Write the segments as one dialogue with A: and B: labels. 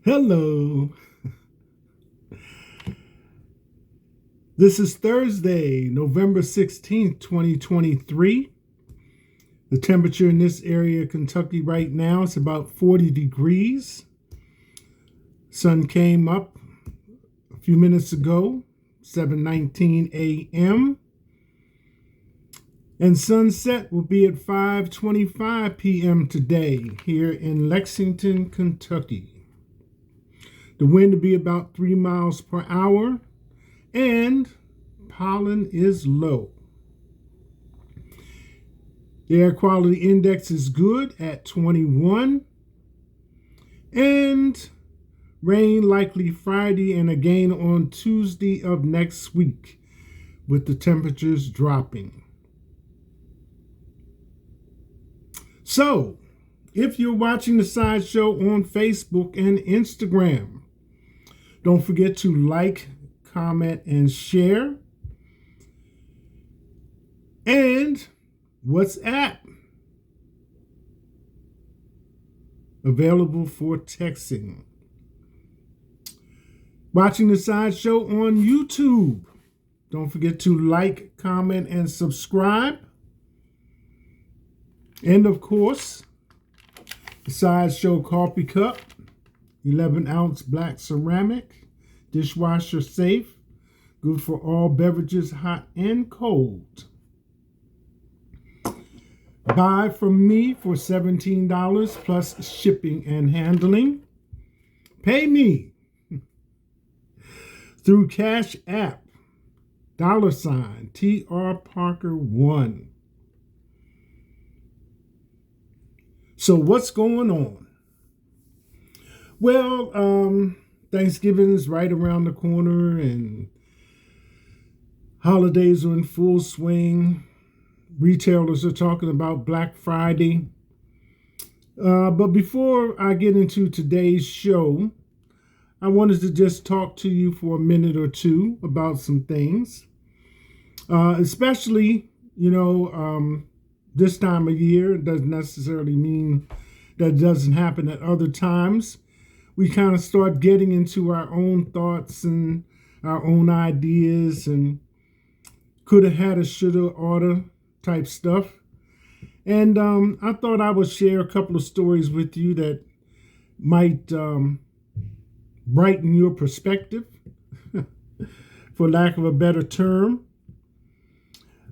A: Hello. This is Thursday, November 16th, 2023. The temperature in this area of Kentucky right now is about 40 degrees. Sun came up a few minutes ago, 7:19 a.m. And sunset will be at 5:25 p.m. today here in Lexington, Kentucky. The wind will be about 3 miles per hour. And pollen is low. The air quality index is good at 21. And rain likely Friday and again on Tuesday of next week, with the temperatures dropping. So, if you're watching the sideshow on Facebook and Instagram, don't forget to like, comment, and share. And WhatsApp, available for texting. Watching the sideshow on YouTube, don't forget to like, comment, and subscribe. And of course, the sideshow coffee cup, 11-ounce black ceramic, dishwasher safe, good for all beverages, hot and cold. Buy from me for $17 plus shipping and handling. Pay me through Cash App, $TR Parker 1. So what's going on? Well, Thanksgiving is right around the corner and holidays are in full swing. Retailers are talking about Black Friday. But before I get into today's show, I wanted to just talk to you for a minute or two about some things. Especially, this time of year. It doesn't necessarily mean that it doesn't happen at other times. We kind of start getting into our own thoughts and our own ideas and coulda, had a shoulda, oughta type stuff. And I thought I would share a couple of stories with you that might brighten your perspective, for lack of a better term.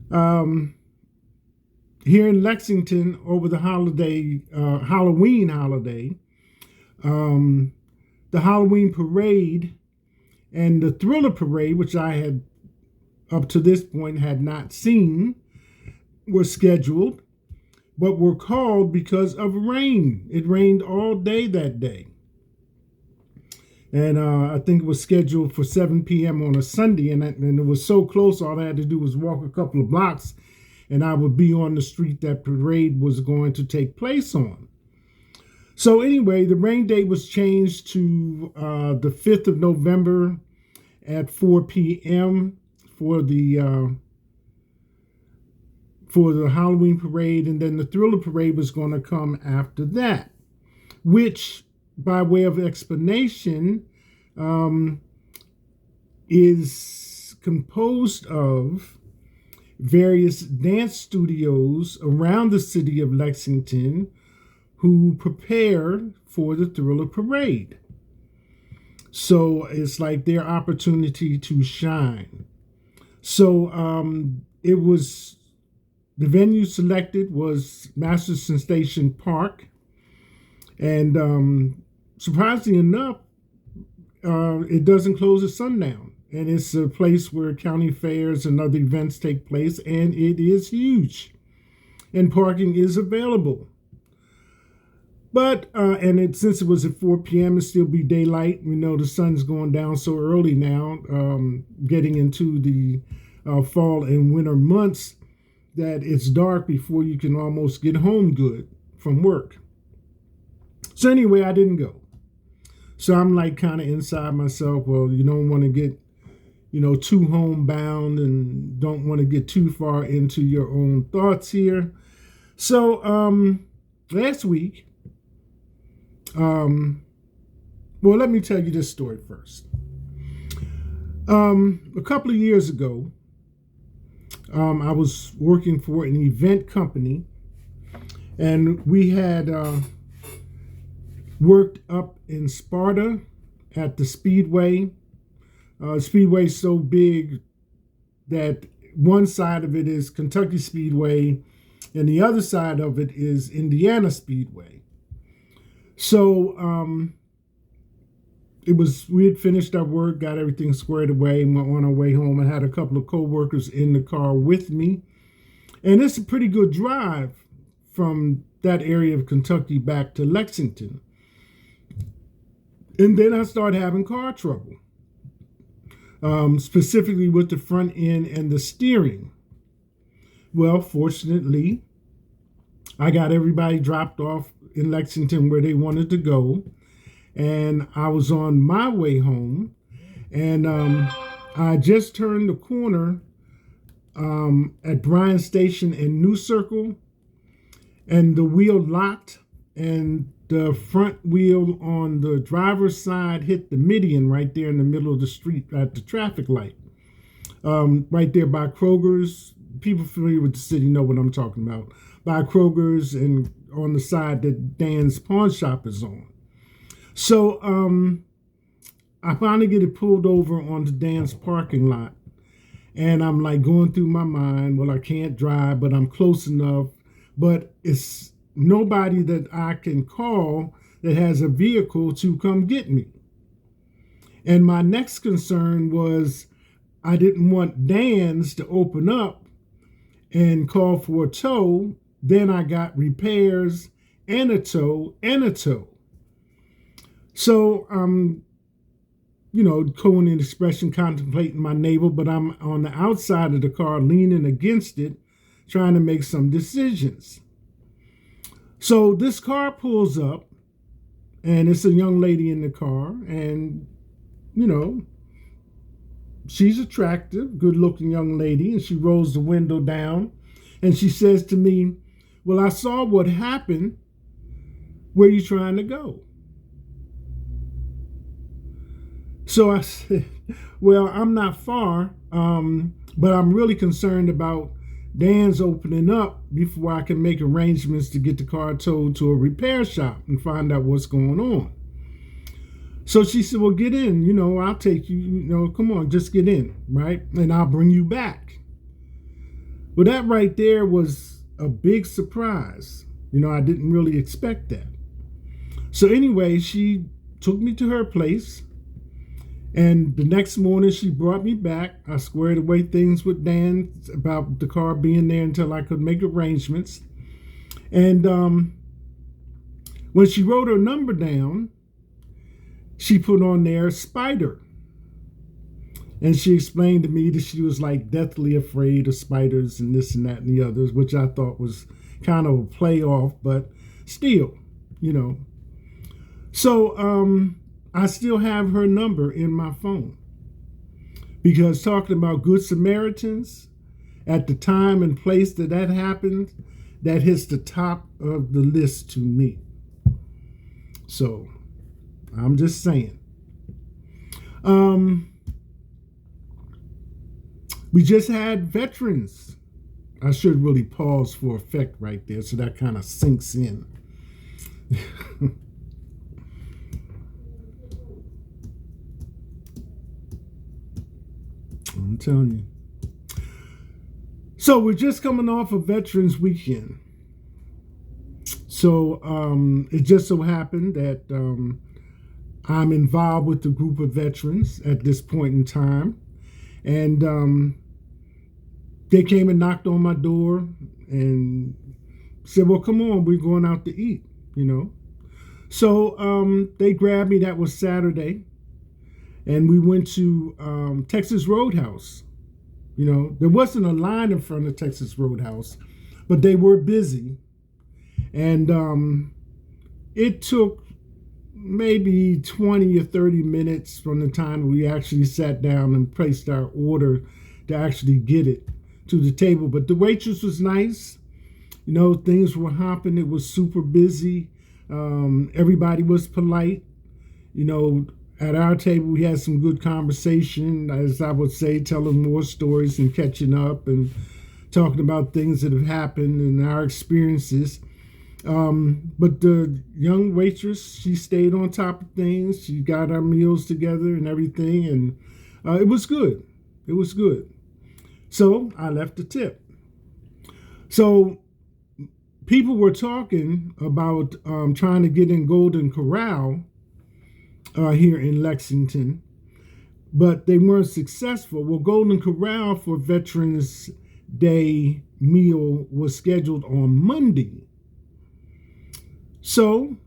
A: Here in Lexington, over the Halloween holiday, the Halloween parade and the Thriller parade, which I had up to this point had not seen, were scheduled, but were called because of rain. It rained all day that day. And I think it was scheduled for 7 p.m. on a Sunday, and it was so close, all I had to do was walk a couple of blocks, and I would be on the street that parade was going to take place on. So anyway, the rain date was changed to the 5th of November at 4 p.m. for the Halloween parade, and then the Thriller parade was going to come after that, which, by way of explanation, is composed of various dance studios around the city of Lexington who prepare for the Thriller parade. So it's like their opportunity to shine. So it was, the venue selected was Masterson Station Park. And surprisingly enough, it doesn't close at sundown. And it's a place where county fairs and other events take place, and it is huge. And parking is available. But, since it was at 4 p.m., it'll still be daylight. We know the sun's going down so early now, getting into the fall and winter months, that it's dark before you can almost get home good from work. So anyway, I didn't go. So I'm like kind of inside myself, well, you don't want to get, too homebound and don't want to get too far into your own thoughts here. So last week, Well, let me tell you this story first. A couple of years ago, I was working for an event company, and we had worked up in Sparta at the Speedway. Speedway's so big that one side of it is Kentucky Speedway, and the other side of it is Indiana Speedway. So we had finished our work, got everything squared away, and went on our way home. I had a couple of co-workers in the car with me. And it's a pretty good drive from that area of Kentucky back to Lexington. And then I started having car trouble, specifically with the front end and the steering. Well, fortunately, I got everybody dropped off in Lexington where they wanted to go. And I was on my way home, and I just turned the corner at Bryan Station in New Circle, and the wheel locked, and the front wheel on the driver's side hit the median right there in the middle of the street at the traffic light, right there by Kroger's. People familiar with the city know what I'm talking about. By Kroger's and on the side that Dan's pawn shop is on. So I finally get it pulled over onto Dan's parking lot, and I'm like going through my mind, well, I can't drive, but I'm close enough, but it's nobody that I can call that has a vehicle to come get me. And my next concern was I didn't want Dan's to open up and call for a tow. Then I got repairs and a tow and a tow. So Cohen in expression, contemplating my navel, but I'm on the outside of the car, leaning against it, trying to make some decisions. So this car pulls up, and it's a young lady in the car, and, she's attractive, good-looking young lady, and she rolls the window down, and she says to me, well, I saw what happened. Where are you trying to go? So I said, well, I'm not far, but I'm really concerned about Dan's opening up before I can make arrangements to get the car towed to a repair shop and find out what's going on. So she said, well, get in, I'll take you, come on, just get in, right? And I'll bring you back. Well, that right there was a big surprise. I didn't really expect that. So anyway, she took me to her place. And the next morning, she brought me back. I squared away things with Dan about the car being there until I could make arrangements. And when she wrote her number down, she put on there Spider. And she explained to me that she was like deathly afraid of spiders and this and that and the others, which I thought was kind of a play off, but still, So, I still have her number in my phone, because talking about Good Samaritans, at the time and place that happened, that hits the top of the list to me. So I'm just saying. We just had veterans. I should really pause for effect right there so that kind of sinks in. I'm telling you. So we're just coming off of Veterans Weekend. So it just so happened that I'm involved with a group of veterans at this point in time. And they came and knocked on my door and said, well, come on, we're going out to eat, So they grabbed me. That was Saturday. And we went to Texas Roadhouse. There wasn't a line in front of Texas Roadhouse, but they were busy. And it took maybe 20 or 30 minutes from the time we actually sat down and placed our order to actually get it to the table. But the waitress was nice. Things were hopping. It was super busy. Everybody was polite. You know, at our table, we had some good conversation, as I would say, telling more stories and catching up and talking about things that have happened and our experiences. But the young waitress, she stayed on top of things. She got our meals together and everything, and it was good. It was good. So I left a tip. So people were talking about trying to get in Golden Corral here in Lexington, but they weren't successful. Well, Golden Corral for Veterans Day meal was scheduled on Monday. So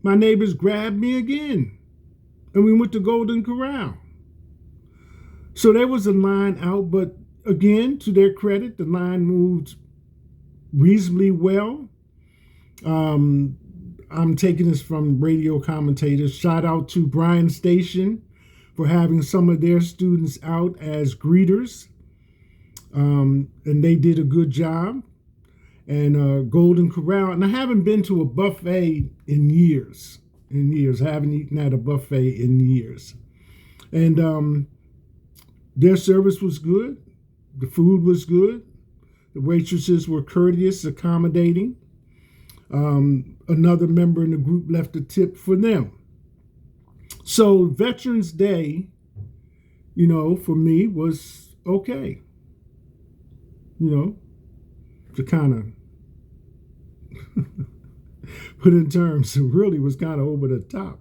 A: my neighbors grabbed me again, and we went to Golden Corral. So there was a line out, but again, to their credit, the line moved reasonably well. I'm taking this from radio commentators. Shout out to Bryan Station for having some of their students out as greeters. And they did a good job. And Golden Corral, and I haven't been to a buffet in years. I haven't eaten at a buffet in years. And their service was good. The food was good. The waitresses were courteous, accommodating. Another member in the group left a tip for them. So Veterans Day, you know, for me was okay. You know, to kind of put in terms, it really was kind of over the top.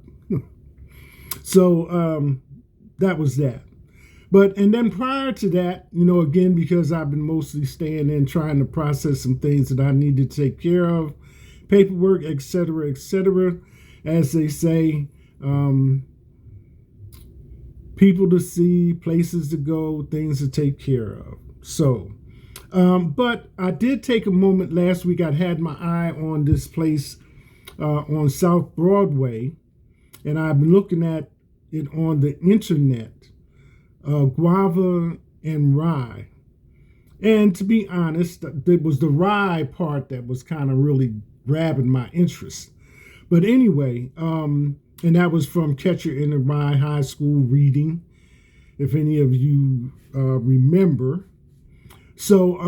A: So that was that. And then prior to that, you know, again, because I've been mostly staying in trying to process some things that I need to take care of, paperwork, etc., as they say, people to see, places to go, things to take care of. So, but I did take a moment last week. I had my eye on this place on South Broadway, and I've been looking at it on the internet. Guava and rye. And to be honest, it was the rye part that was kind of really grabbing my interest. But anyway, and that was from Catcher in the Rye High School reading, if any of you remember. So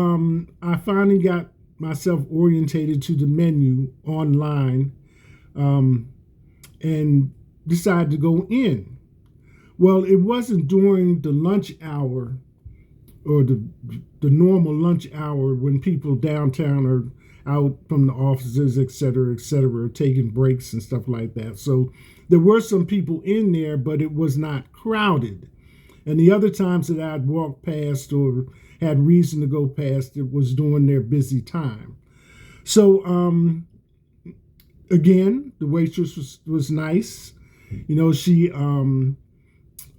A: I finally got myself orientated to the menu online and decided to go in. Well, it wasn't during the lunch hour or the normal lunch hour when people downtown are out from the offices, et cetera, taking breaks and stuff like that. So there were some people in there, but it was not crowded. And the other times that I'd walked past or had reason to go past, it was during their busy time. So again, the waitress was nice. You know, she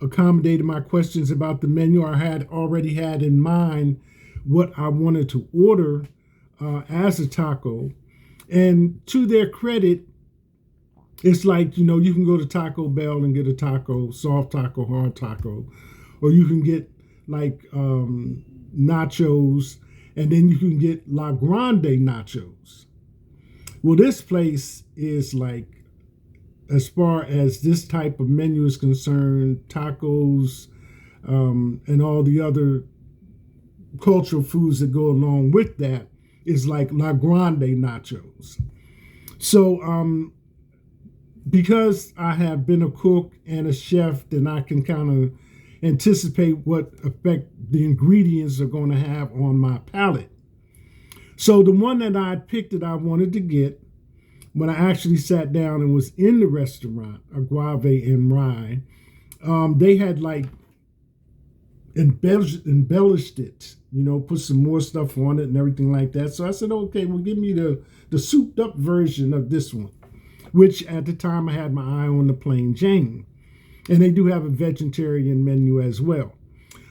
A: accommodated my questions about the menu. I had already had in mind what I wanted to order as a taco. And to their credit, it's like, you know, you can go to Taco Bell and get a taco, soft taco, hard taco, or you can get like nachos, and then you can get La Grande nachos. Well, this place is like, as far as this type of menu is concerned, tacos and all the other cultural foods that go along with that is like La Grande nachos. So because I have been a cook and a chef, then I can kind of anticipate what effect the ingredients are going to have on my palate. So the one that I picked that I wanted to get, when I actually sat down and was in the restaurant, Guava and Rye, they had like embellished it, you know, put some more stuff on it and everything like that. So I said, okay, well, give me the souped up version of this one, which at the time I had my eye on the plain Jane. And they do have a vegetarian menu as well.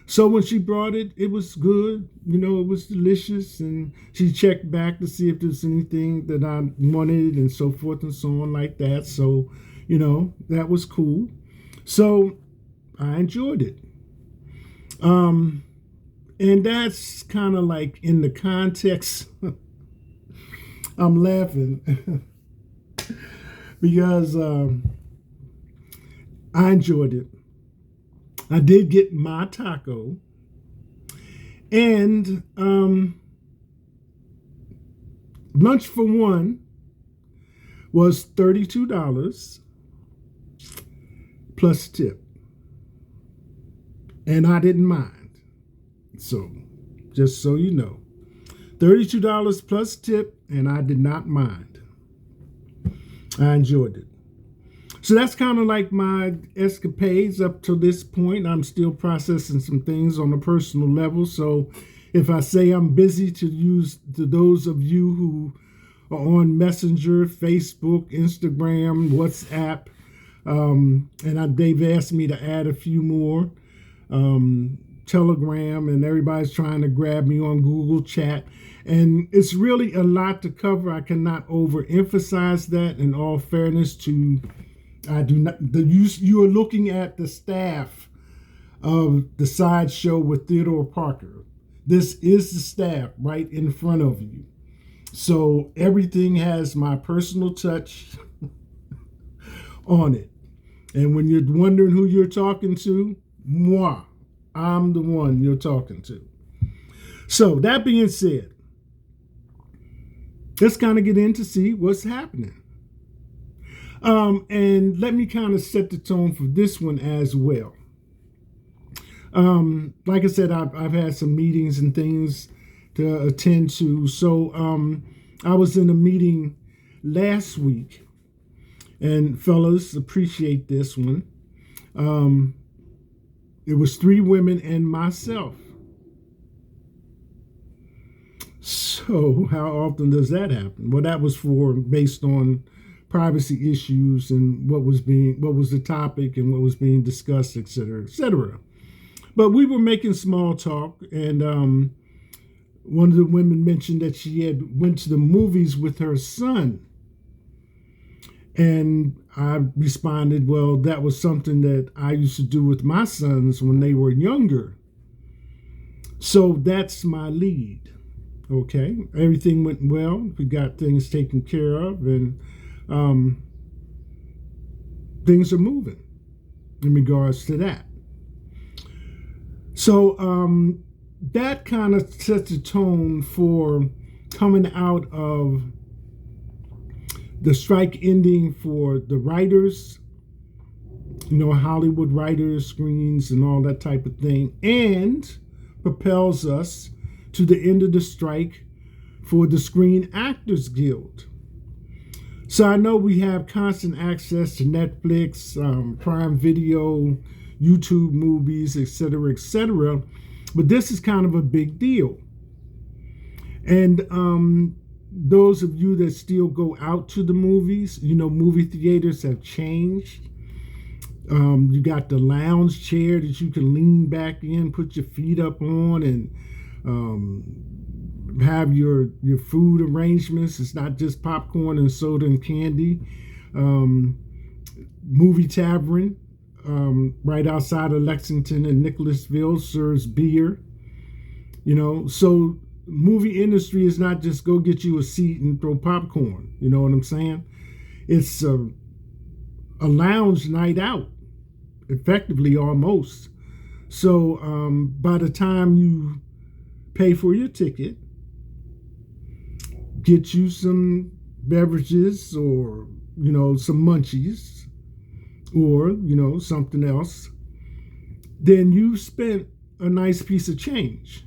A: So when she brought it, it was good. You know, it was delicious. And she checked back to see if there's anything that I wanted and so forth and so on like that. So, you know, that was cool. So I enjoyed it. And that's kind of like in the context, I'm laughing because I enjoyed it. I did get my taco, and lunch for one was $32 plus tip, and I didn't mind. So, just so you know, $32 plus tip, and I did not mind. I enjoyed it. So that's kind of like my escapades up to this point. I'm still processing some things on a personal level. So if I say I'm busy, to those of you who are on Messenger, Facebook, Instagram, WhatsApp, they've asked me to add a few more, Telegram, and everybody's trying to grab me on Google Chat. And it's really a lot to cover. I cannot overemphasize that. In all fairness, I do not. You are looking at the staff of the Sideshow with Theodore Parker. This is the staff right in front of you. So everything has my personal touch on it. And when you're wondering who you're talking to, moi, I'm the one you're talking to. So that being said, let's kind of get in to see what's happening. And let me kind of set the tone for this one as well. Like I said, I've had some meetings and things to attend to. So I was in a meeting last week, and fellas, appreciate this one. It was 3 women and myself. So how often does that happen? Well, that was based on privacy issues and what was the topic and what was being discussed, et cetera, et cetera. But we were making small talk, and one of the women mentioned that she had went to the movies with her son. And I responded, well, that was something that I used to do with my sons when they were younger. So that's my lead. Okay, everything went well. We got things taken care of, and things are moving in regards to that. So that kind of sets the tone for coming out of the strike ending for the writers, Hollywood writers, screens, and all that type of thing, and propels us to the end of the strike for the Screen Actors Guild. So I know we have constant access to Netflix, Prime Video, YouTube movies, etc., etc., but this is kind of a big deal. And those of you that still go out to the movies, movie theaters have changed. You got the lounge chair that you can lean back in, put your feet up on, and have your food arrangements. It's not just popcorn and soda and candy. Movie Tavern, right outside of Lexington and Nicholasville, serves beer. So movie industry is not just go get you a seat and throw popcorn. You know what I'm saying? It's a lounge night out, effectively, almost. So by the time you pay for your ticket, get you some beverages or, some munchies or, something else, then you spent a nice piece of change.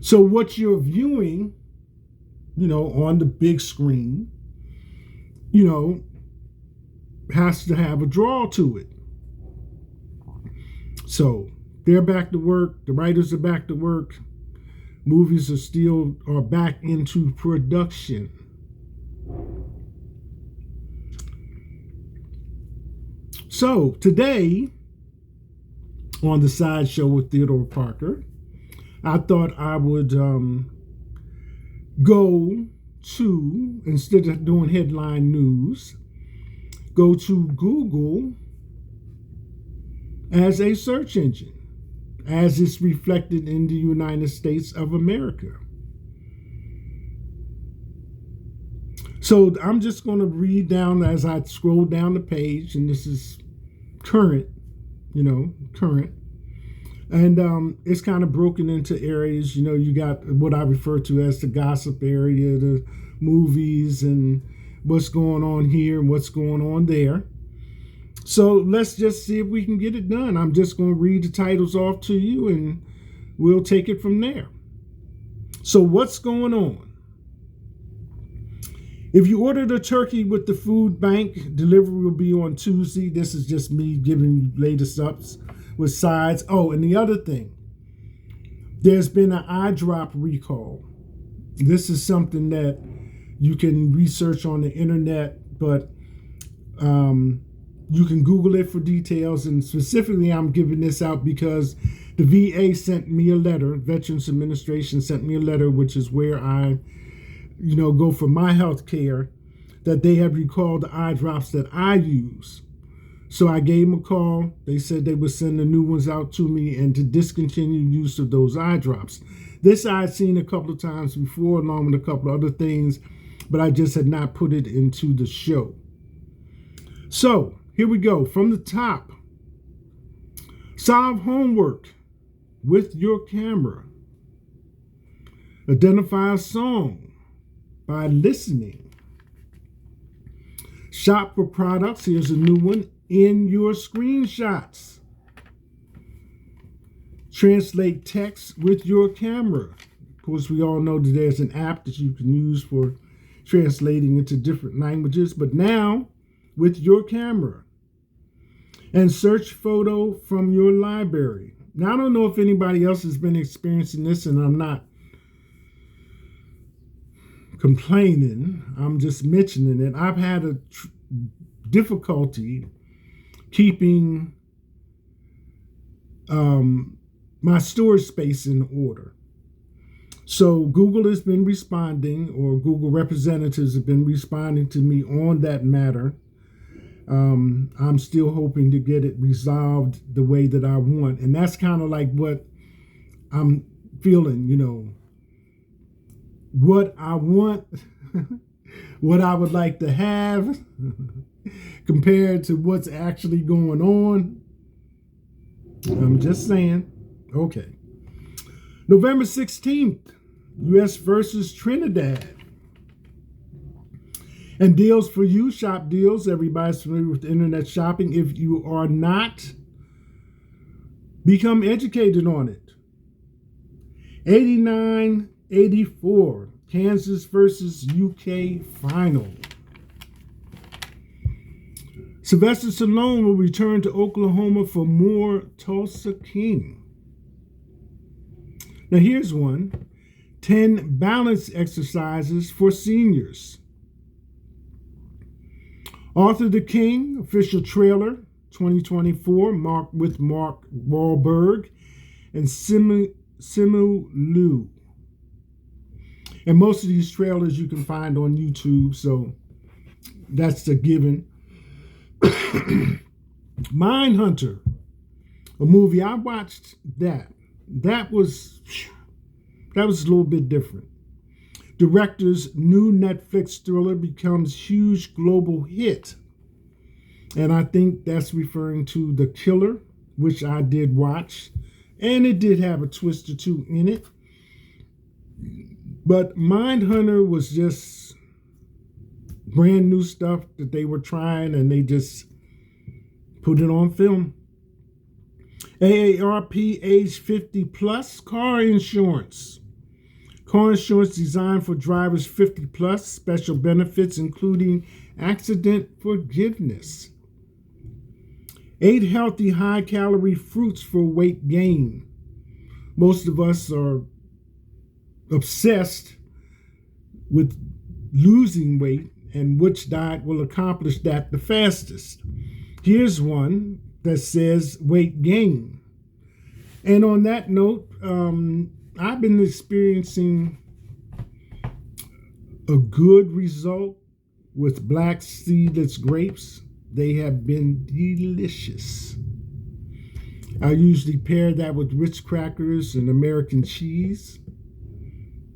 A: So what you're viewing, on the big screen, has to have a draw to it. So they're back to work. The writers are back to work. Movies are back into production. So today on the Sideshow with Theodore Parker, I thought I would go to, instead of doing headline news, go to Google as a search engine, as it's reflected in the United States of America. So I'm just going to read down as I scroll down the page, and this is current, current. And it's kind of broken into areas. You got what I refer to as the gossip area, the movies, and what's going on here and what's going on there. So let's just see if we can get it done. I'm just going to read the titles off to you and we'll take it from there. So what's going on? If you ordered a turkey with the food bank, delivery will be on Tuesday. This is just me giving you latest ups with sides. Oh, and the other thing, there's been an eye drop recall. This is something that you can research on the internet, but you can Google it for details. And specifically, I'm giving this out because the VA sent me a letter. Veterans Administration sent me a letter, which is where I go for my health care, that they have recalled the eye drops that I use. So I gave them a call. They said they would send the new ones out to me and to discontinue use of those eye drops. This I had seen a couple of times before, along with a couple of other things, but I just had not put it into the show. So here we go. From the top, solve homework with your camera. Identify a song by listening. Shop for products. Here's a new one. In your screenshots. Translate text with your camera. Of course, we all know that there's an app that you can use for translating into different languages, but now with your camera. And search photo from your library. Now, I don't know if anybody else has been experiencing this, and I'm not complaining. I'm just mentioning it. I've had a difficulty keeping my storage space in order. So Google has been responding, or Google representatives have been responding to me on that matter. I'm still hoping to get it resolved the way that I want. And that's kind of like what I'm feeling, what I want, what I would like to have compared to what's actually going on. I'm just saying. Okay. November 16th, U.S. versus Trinidad. And deals for you, shop deals. Everybody's familiar with internet shopping. If you are not, become educated on it. 89-84, Kansas versus UK final. Sylvester Stallone will return to Oklahoma for more Tulsa King. Now here's one. 10 balance exercises for seniors. Arthur the King, official trailer, 2024, with Mark Wahlberg and Simu Liu. And most of these trailers you can find on YouTube, so that's a given. Mindhunter, a movie, I watched that. That was a little bit different. Director's new Netflix thriller becomes huge global hit. And I think that's referring to The Killer, which I did watch. And it did have a twist or two in it. But Mindhunter was just brand new stuff that they were trying, and they just put it on film. AARP age 50 plus car insurance. Car insurance designed for drivers 50 plus, special benefits including accident forgiveness. 8 healthy high-calorie fruits for weight gain. Most of us are obsessed with losing weight and which diet will accomplish that the fastest. Here's one that says weight gain. And on that note, I've been experiencing a good result with black seedless grapes. They have been delicious. I usually pair that with Ritz crackers and American cheese.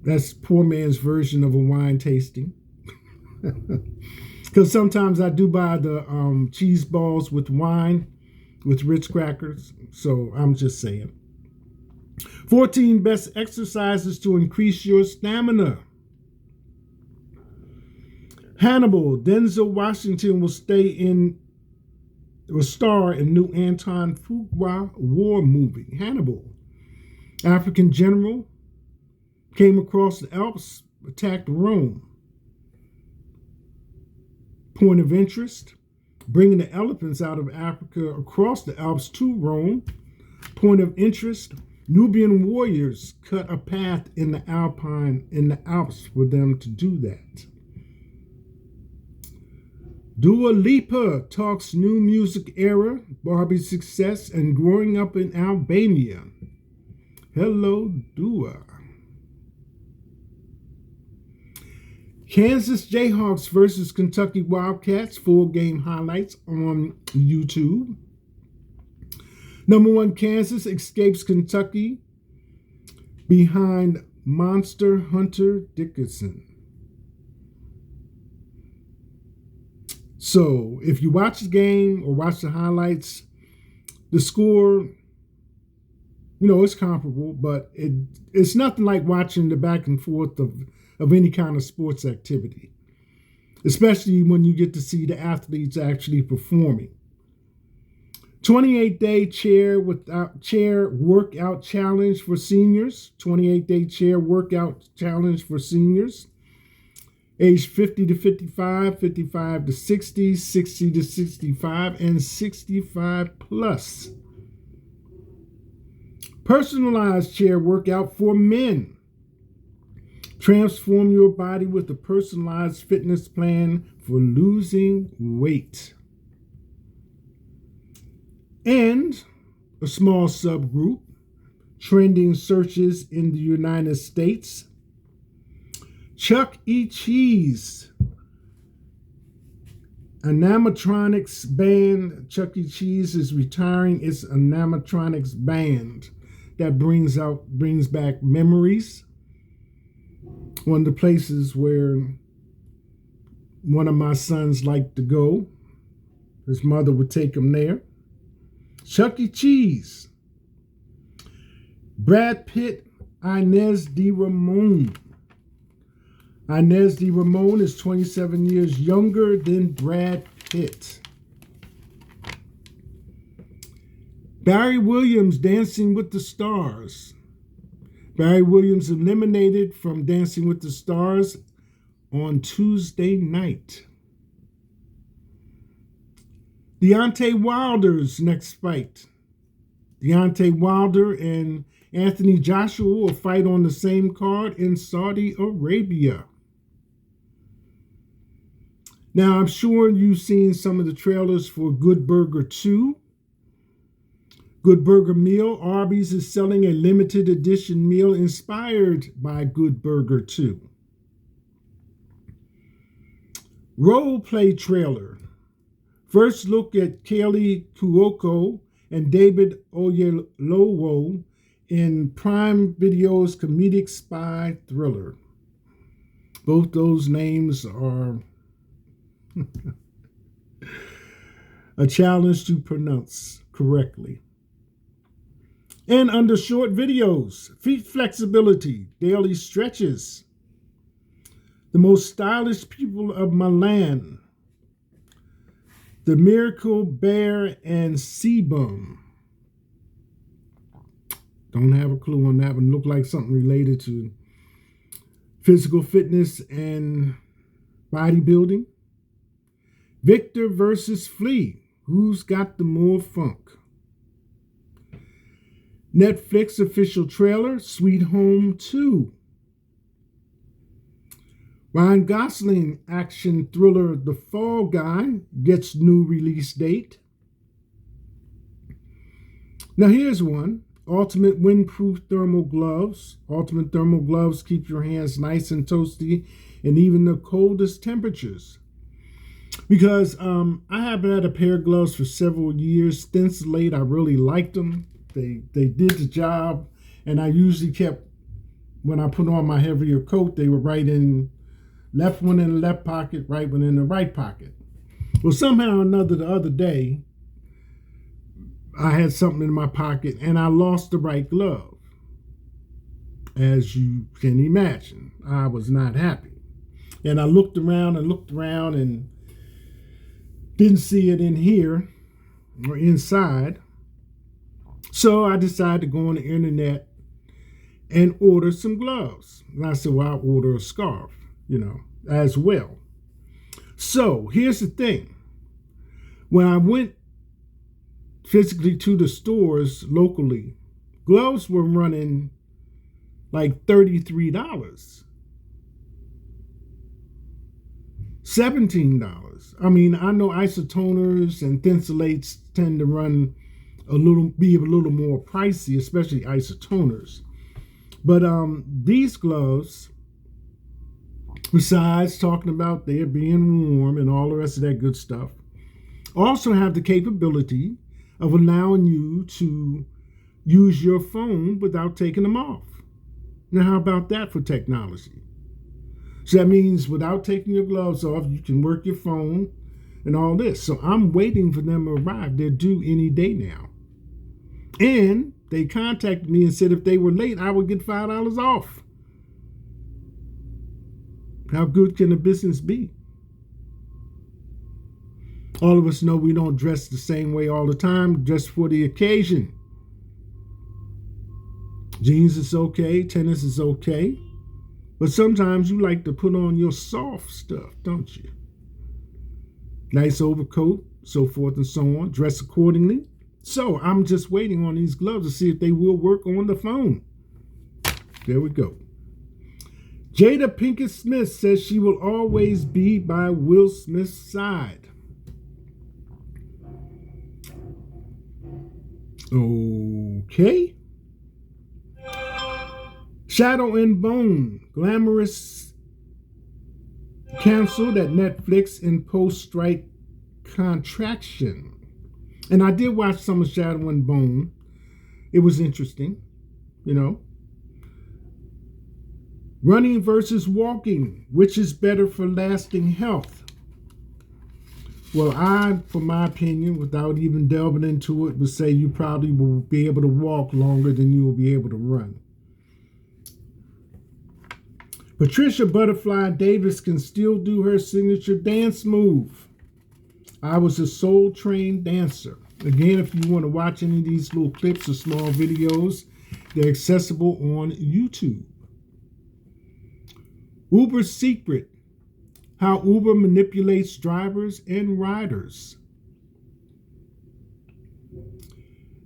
A: That's poor man's version of a wine tasting. Because sometimes I do buy the cheese balls with wine, with Ritz crackers. So I'm just saying. 14 best exercises to increase your stamina. Hannibal, Denzel Washington will star in new Anton Fuqua war movie. Hannibal, African general, came across the Alps, attacked Rome. Point of interest, bringing the elephants out of Africa across the Alps to Rome. Point of interest, Nubian warriors cut a path in the Alps for them to do that. Dua Lipa talks new music era, Barbie's success, and growing up in Albania. Hello, Dua. Kansas Jayhawks versus Kentucky Wildcats, full game highlights on YouTube. Number 1, Kansas escapes Kentucky behind Monster Hunter Dickinson. So if you watch the game or watch the highlights, the score, it's comparable, but it's nothing like watching the back and forth of any kind of sports activity, especially when you get to see the athletes actually performing. 28-day chair workout challenge for seniors. 28-day chair workout challenge for seniors. Age 50 to 55, 55 to 60, 60 to 65, and 65 plus. Personalized chair workout for men. Transform your body with a personalized fitness plan for losing weight. And a small subgroup, trending searches in the United States. Chuck E. Cheese, animatronics band. Chuck E. Cheese is retiring its animatronics band that brings back memories. One of the places where one of my sons liked to go. His mother would take him there. Chuck E. Cheese. Brad Pitt, Inez de Ramon. Inez de Ramon is 27 years younger than Brad Pitt. Barry Williams, Dancing with the Stars. Barry Williams eliminated from Dancing with the Stars on Tuesday night. Deontay Wilder's next fight. Deontay Wilder and Anthony Joshua will fight on the same card in Saudi Arabia. Now, I'm sure you've seen some of the trailers for Good Burger 2. Good Burger meal. Arby's is selling a limited edition meal inspired by Good Burger 2. Role play trailer. First look at Kaylee Cuoco and David Oyelowo in Prime Video's comedic spy thriller. Both those names are a challenge to pronounce correctly. And under short videos, feet flexibility, daily stretches. The most stylish people of Milan. The Miracle Bear and Sebum. Don't have a clue on that one. Look like something related to physical fitness and bodybuilding. Victor versus Flea. Who's got the more funk? Netflix official trailer, Sweet Home 2. Ryan Gosling action thriller The Fall Guy gets new release date. Now here's one. Ultimate windproof thermal gloves. Ultimate thermal gloves keep your hands nice and toasty in even the coldest temperatures. Because I haven't had a pair of gloves for several years. Thinsulate, I really liked them. They did the job, and I usually kept, when I put on my heavier coat, they were right in, left one in the left pocket, right one in the right pocket. Well, somehow or another the other day, I had something in my pocket and I lost the right glove. As you can imagine, I was not happy. And I looked around and didn't see it in here or inside. So I decided to go on the internet and order some gloves. And I said, well, I'll order a scarf, as well. So here's the thing. When I went physically to the stores locally, gloves were running like $33, $17. I mean, I know isotoners and thinsulate tend to be a little more pricey, especially isotoners. But these gloves, besides talking about their being warm and all the rest of that good stuff, also have the capability of allowing you to use your phone without taking them off. Now, how about that for technology? So that means without taking your gloves off, you can work your phone and all this. So I'm waiting for them to arrive. They're due any day now. And they contacted me and said if they were late, I would get $5 off. How good can a business be? All of us know we don't dress the same way all the time, just for the occasion. Jeans is okay, tennis is okay. But sometimes you like to put on your soft stuff, don't you? Nice overcoat, so forth and so on. Dress accordingly. So I'm just waiting on these gloves to see if they will work on the phone. There we go. Jada Pinkett Smith says she will always be by Will Smith's side. Okay. Shadow and Bone, glamorous canceled at Netflix in post-strike contraction. And I did watch some of Shadow and Bone. It was interesting, Running versus walking, which is better for lasting health? Well, I, for my opinion, without even delving into it, would say you probably will be able to walk longer than you will be able to run. Patricia Butterfly Davis can still do her signature dance move. I was a soul trained dancer. Again, if you want to watch any of these little clips or small videos, they're accessible on YouTube. Uber's secret, how Uber manipulates drivers and riders.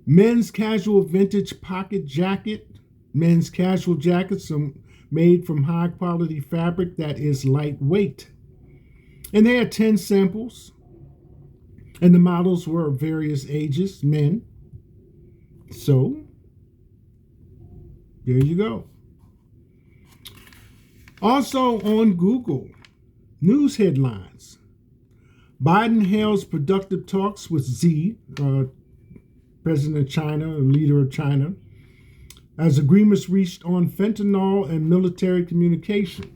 A: Men's casual vintage pocket jacket. Men's casual jackets are made from high quality fabric that is lightweight. And they had 10 samples. And the models were of various ages, men. So, there you go. Also on Google, news headlines. Biden hails productive talks with Xi, President of China, leader of China, as agreements reached on fentanyl and military communication.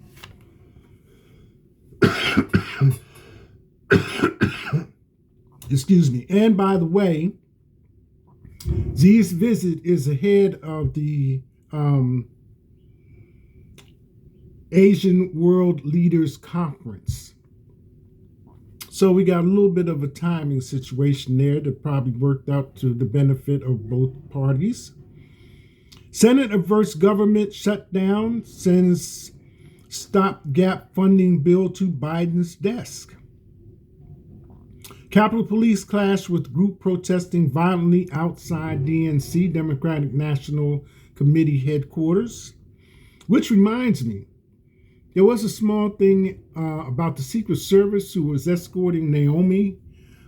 A: Excuse me. And by the way, Xi's visit is ahead of the Asian World Leaders Conference. So we got a little bit of a timing situation there that probably worked out to the benefit of both parties. Senate averts government shutdown, sends stopgap funding bill to Biden's desk. Capitol Police clash with group protesting violently outside DNC, Democratic National Committee headquarters. Which reminds me, there was a small thing about the Secret Service who was escorting Naomi,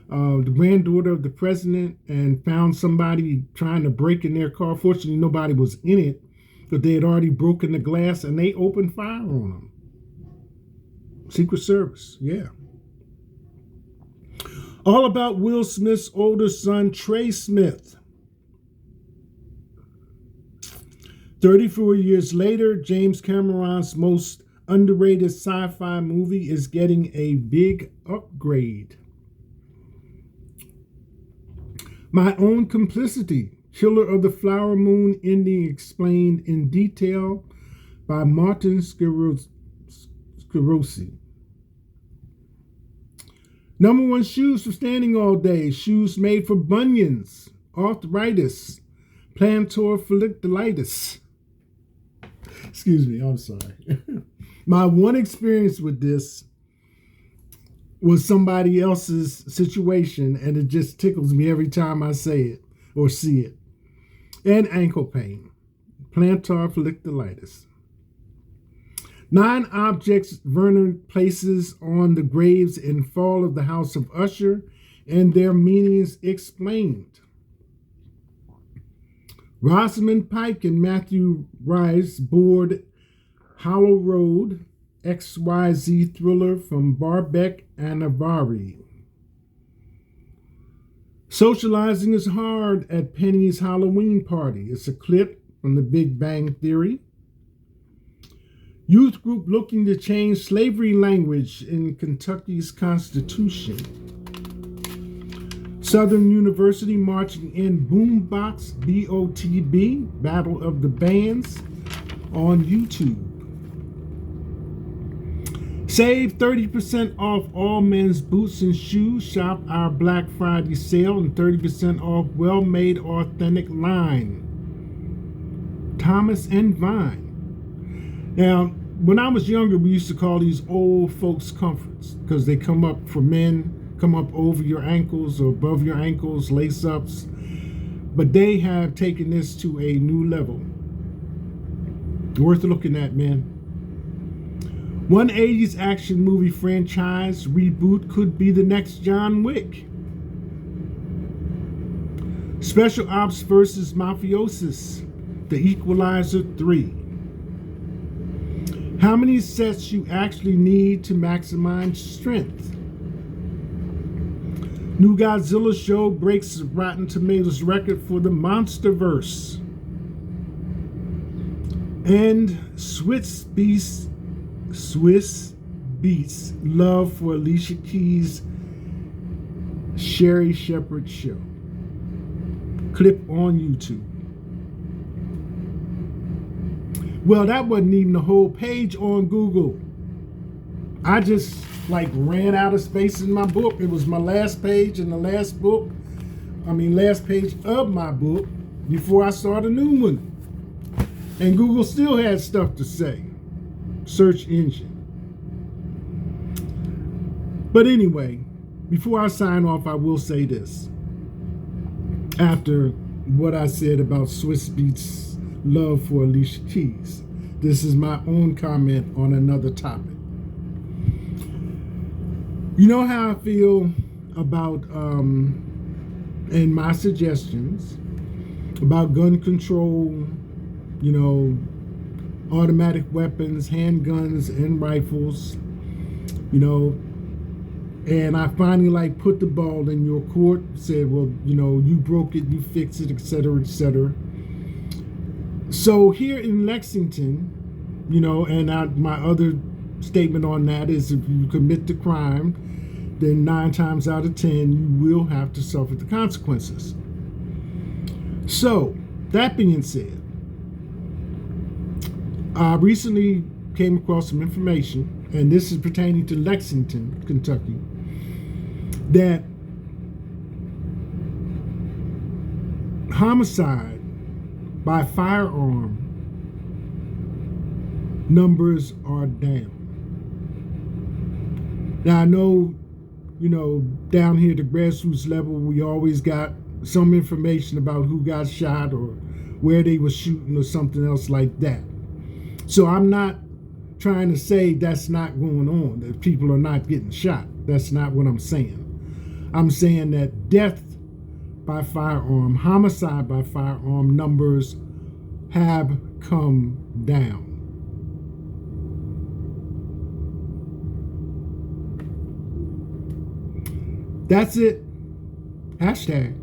A: the granddaughter of the president, and found somebody trying to break in their car. Fortunately, nobody was in it, but they had already broken the glass and they opened fire on them. Secret Service, yeah. All about Will Smith's older son, Trey Smith. 34 years later, James Cameron's most underrated sci-fi movie is getting a big upgrade. My Own Complicity, Killer of the Flower Moon ending explained in detail by Martin Scarosi. Number one, shoes for standing all day. Shoes made for bunions, arthritis, plantar folliculitis. Excuse me, I'm sorry. My one experience with this was somebody else's situation, and it just tickles me every time I say it or see it. And ankle pain, plantar folliculitis. 9 objects Vernon places on the graves in Fall of the House of Usher and their meanings explained. Rosamund Pike and Matthew Rice board Hollow Road, XYZ thriller from Barbeck and Avari. Socializing is hard at Penny's Halloween party. It's a clip from The Big Bang Theory. Youth group looking to change slavery language in Kentucky's Constitution. Southern University marching in Boombox BOTB, Battle of the Bands, on YouTube. Save 30% off all men's boots and shoes. Shop our Black Friday sale and 30% off well-made authentic line. Thomas and Vine. Now, when I was younger, we used to call these old folks comforts because they come up for men, come up over your ankles or above your ankles, lace-ups. But they have taken this to a new level. Worth looking at, man. One 80s action movie franchise reboot could be the next John Wick. Special Ops versus Mafiosis, The Equalizer 3. How many sets you actually need to maximize strength? New Godzilla show breaks Rotten Tomatoes record for the Monsterverse. And Swiss Beats love for Alicia Keys' Sherry Shepherd show. Clip on YouTube. Well, that wasn't even the whole page on Google. I just ran out of space in my book. It was my last page in the last page of my book before I start a new one. And Google still had stuff to say. Search engine. But anyway, before I sign off, I will say this. After what I said about Swiss Beats' love for Alicia Keys, this is my own comment on another topic. You know how I feel about, and my suggestions about gun control, automatic weapons, handguns, and rifles, and I finally put the ball in your court, said, well, you broke it, you fix it, etc., etc. So here in Lexington, and my other statement on that is if you commit the crime, then 9 times out of 10, you will have to suffer the consequences. So, that being said, I recently came across some information, and this is pertaining to Lexington, Kentucky, that homicide by firearm numbers are down. Now, I know, down here at the grassroots level, we always got some information about who got shot or where they were shooting or something else like that. So I'm not trying to say that's not going on, that people are not getting shot. That's not what I'm saying. I'm saying that death by firearm, homicide by firearm numbers have come down. That's it. Hashtag.